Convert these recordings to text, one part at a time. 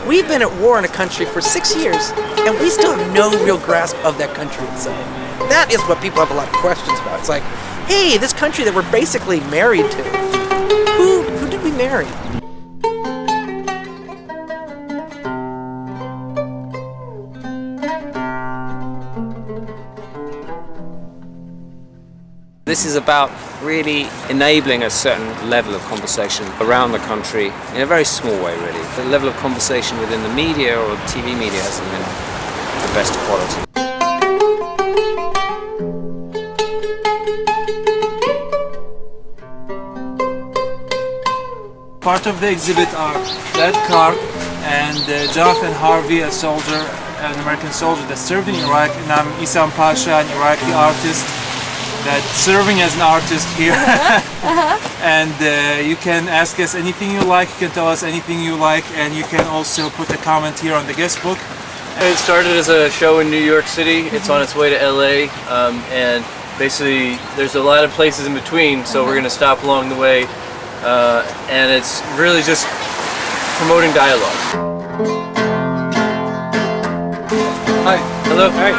We've been at war in a country for 6 years, and we still have no real grasp of that country itself. That is what people have a lot of questions about. It's like, hey, this country that we're basically married to, who did we marry? This is about really enabling a certain level of conversation around the country in a very small way, really. The level of conversation within the media or the TV media hasn't been the best quality. Part of the exhibit are that car and Jonathan Harvey, a soldier, an American soldier that served in Iraq, and I'm Isam Pasha, an Iraqi artist that's serving as an artist here. And you can ask us anything you like, you can tell us anything you like, and you can also put a comment here on the guest book. It started as a show in New York City. It's on its way to LA, and basically there's a lot of places in between, so we're going to stop along the way, and it's really just promoting dialogue. Hi. Hello. Hi.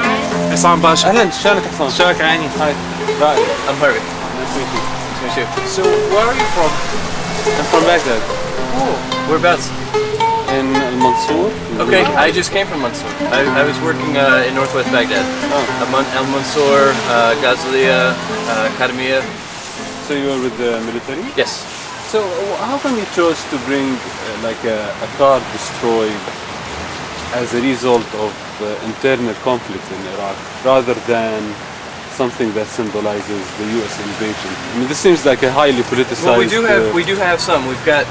Isam Pasha. أهلا شلونك حسام؟ شلونك عيني؟ Hi. Right. I'm Harvey. Nice to meet you. Nice to meet you. So where are you from? I'm from Baghdad. Oh. Whereabouts? In Al-Mansour. Okay, I just came from Mansour. I was working in northwest Baghdad. Oh. Al-Mansour, Ghazaliya, Kadamiyya. So you were with the military? Yes. So how come you chose to bring like a car destroyed as a result of internal conflict in Iraq rather than something that symbolizes the U.S. invasion? I mean, this seems like a highly politicized... Well, we do have some. We've got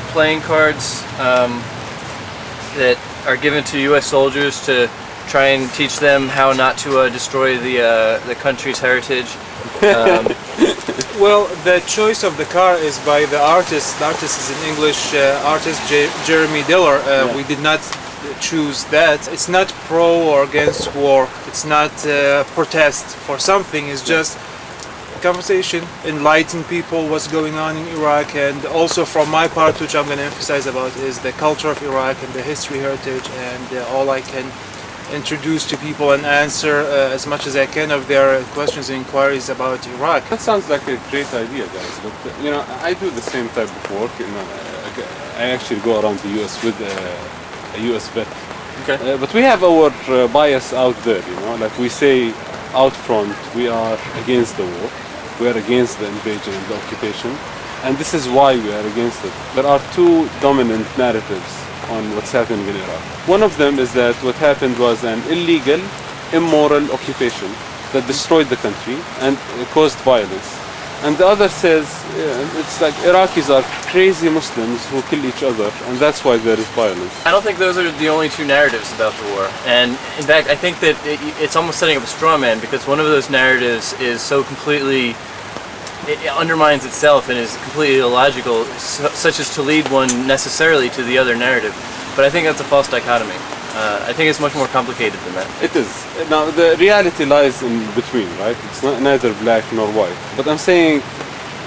playing cards that are given to U.S. soldiers to try and teach them how not to destroy the country's heritage. Well, the choice of the car is by the artist. The artist is an English artist, Jeremy Diller. We did not choose that. It's not pro or against war. It's not protest for something. It's just conversation, enlighten people what's going on in Iraq, and also from my part, which I'm going to emphasize about, is the culture of Iraq and the history, heritage, and all I can introduce to people and answer as much as I can of their questions and inquiries about Iraq. That sounds like a great idea, guys. But you know, I do the same type of work. You know, I actually go around the U.S. with a U.S. vet. Okay. But we have our bias out there. You know, like we say out front, we are against the war. We are against the invasion and the occupation, and this is why we are against it. There are two dominant narratives on what's happening in Iraq. One of them is that what happened was an illegal, immoral occupation that destroyed the country and caused violence. And the other says it's like Iraqis are crazy Muslims who kill each other, and that's why there is violence. I don't think those are the only two narratives about the war. And in fact, I think that it's almost setting up a straw man, because one of those narratives is so completely... it undermines itself and is completely illogical, such as to lead one necessarily to the other narrative. But I think that's a false dichotomy. I think it's much more complicated than that. It is. Now, the reality lies in between, right? It's not neither black nor white. But I'm saying,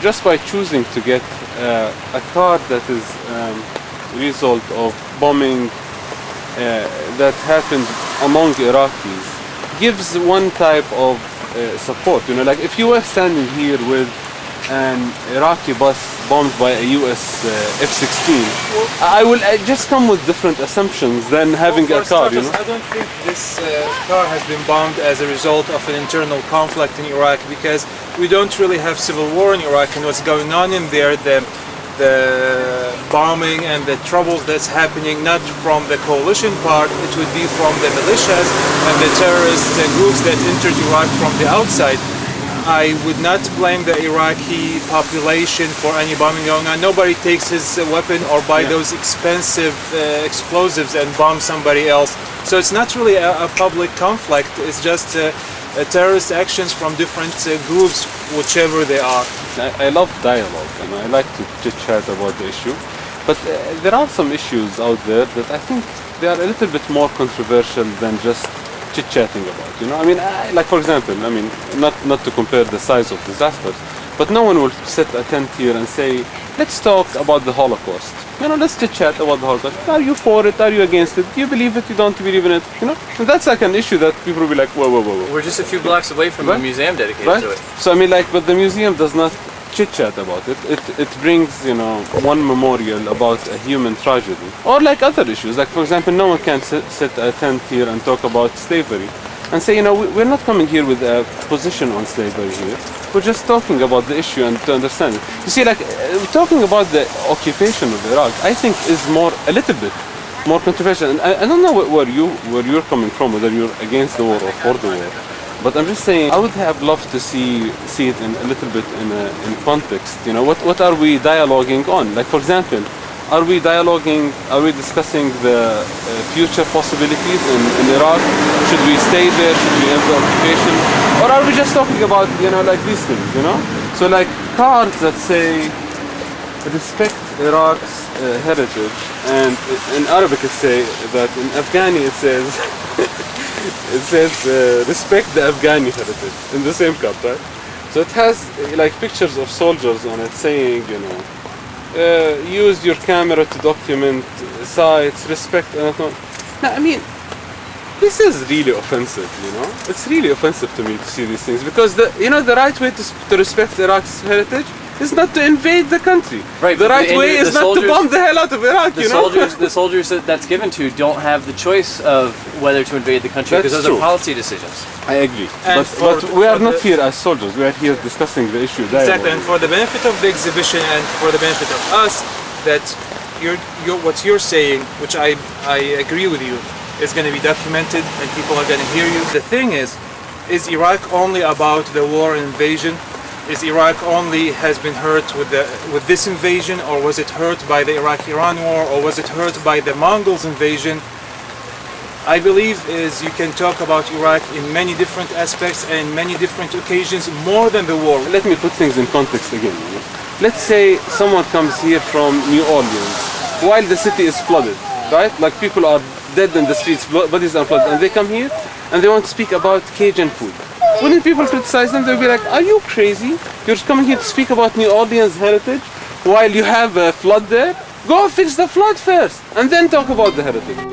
just by choosing to get a car that is a result of bombing that happened among Iraqis, gives one type of support. You know, like if you were standing here with an Iraqi bus bombed by a US F-16, I will just come with different assumptions than having a car, you know? I don't think this car has been bombed as a result of an internal conflict in Iraq, because we don't really have civil war in Iraq, and what's going on in there, the bombing and the troubles that's happening, not from the coalition part, it would be from the militias and the terrorist groups that entered Iraq from the outside. I would not blame the Iraqi population for any bombing going on. Nobody takes his weapon or buy those expensive explosives and bomb somebody else. So it's not really a public conflict. It's just terrorist actions from different groups, whichever they are. I love dialogue, and I like to chit-chat about the issue. But there are some issues out there that I think they are a little bit more controversial than just chit-chatting about, you know. I mean, like for example, I mean, not to compare the size of disasters, but no one will set a tent here and say, let's talk about the Holocaust. let's chit chat about the Holocaust. Are you for it? Are you against it? Do you believe it? You don't believe in it? And that's like an issue that people will be like, whoa. We're just a few blocks away from a museum dedicated to it. So I mean, but the museum does not chit chat about it. It brings, one memorial about a human tragedy, or like other issues. Like for example, no one can sit a tent here and talk about slavery, and say, we're not coming here with a position on slavery here. We're just talking about the issue and to understand it. You see, talking about the occupation of Iraq, I think is a little bit more controversial. And I don't know where you're coming from, whether you're against the war or for the war. But I'm just saying, I would have loved to see it in a little bit in context. What are we dialoguing on? Like for example, are we discussing the future possibilities in Iraq? Should we stay there? Should we end the occupation? Or are we just talking about, these things, So like cards that say, respect Iraq's heritage, and in Arabic it say that in Afghani it says, respect the Afghani heritage, in the same card, right? So it has pictures of soldiers on it saying, use your camera to document sites, respect. I mean, this is really offensive, It's really offensive to me to see these things, because the right way to respect Iraq's heritage is not to invade the country. Right. The right way is not to bomb the hell out of Iraq, The soldiers that's given to don't have the choice of whether to invade the country, because those are policy decisions. I agree. But we are not here as soldiers. We are here discussing the issue. Exactly, and for the benefit of the exhibition and for the benefit of us, that what you're saying, which I agree with you, is going to be documented and people are going to hear you. The thing is Iraq only about the war and invasion? Is Iraq only has been hurt with this invasion, or was it hurt by the Iraq-Iran war, or was it hurt by the Mongols invasion? I believe you can talk about Iraq in many different aspects and many different occasions, more than the war. Let me put things in context again. Let's say someone comes here from New Orleans while the city is flooded, right? Like people are dead in the streets, bodies are flooded, and they come here and they want to speak about Cajun food. Wouldn't people criticize them? They'll be like, are you crazy? You're just coming here to speak about New Orleans heritage while you have a flood there? Go fix the flood first and then talk about the heritage.